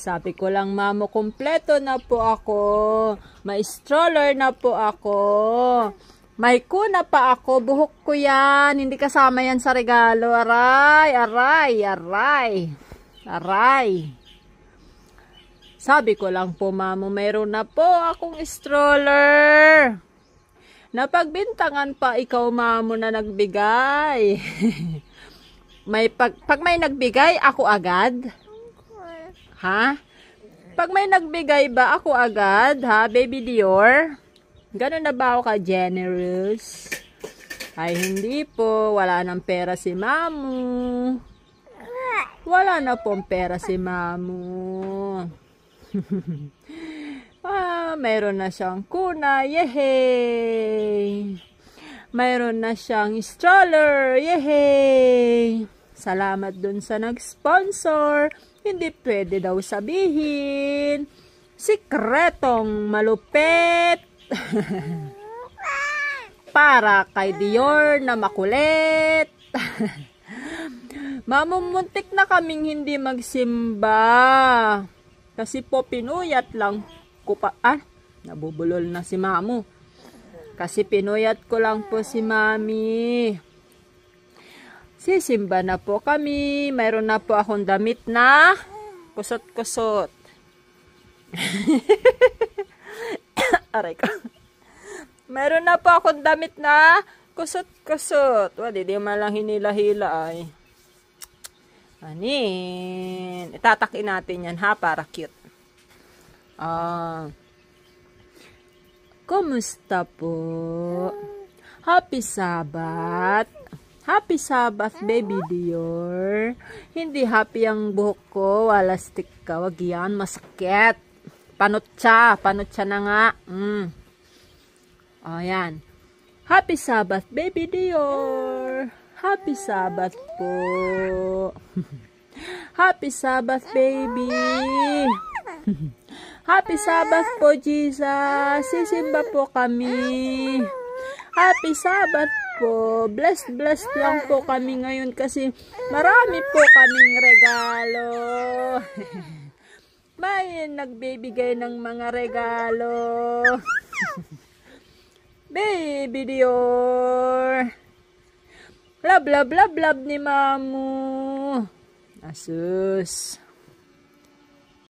Sabi ko lang, Mamo, kumpleto na po ako. May stroller na po ako. May kuna pa ako. Buhok ko yan. Hindi kasama yan sa regalo. Aray, aray, aray. Aray. Sabi ko lang po, Mamo, mayroon na po akong stroller. Napagbintangan pa ikaw, Mamo, na nagbigay. Pag may nagbigay, ako agad? Ha? Pag may nagbigay ba, ako agad? Ha, Baby Dior? Ganun na ba ako ka-generous? Ay, hindi po. Wala nang pera si Mamu. Wala na pong pera si Mamu. Mayroon na siyang kuna. Yehey! Mayroon na siyang stroller. Yehey! Salamat dun sa nag-sponsor. Hindi pwede daw sabihin. Sikretong malupit. Para kay Dior na makulit. Mamumuntik na kaming hindi magsimba. Kasi po pinuyat lang ko pa. Nabubulol na si Mamu. Kasi pinuyat ko lang po si Mami. Sisimba na po kami. Mayroon na po akong damit na kusot-kusot. Aray ko. Mayroon na po akong damit na kusot-kusot. Wala, di man lang hinila-hila ay. Anin. Itatakin natin yan ha, para cute. Kumusta po? Happy Sabbath. Happy Sabbath, Baby Dior. Hindi happy ang buhok ko. Wala stick ka. Wag yan. Masakit. Panutsa. Panutsa na nga. O, yan. Happy Sabbath, Baby Dior. Happy Sabbath po. Happy Sabbath, baby. Happy Sabbath po, Jesus. Sisimba po kami. Happy Sabbath po. Blessed lang po kami ngayon kasi marami po kaming regalo. May nagbibigay ng mga regalo. Baby Dior. Love ni Mamu. Asus.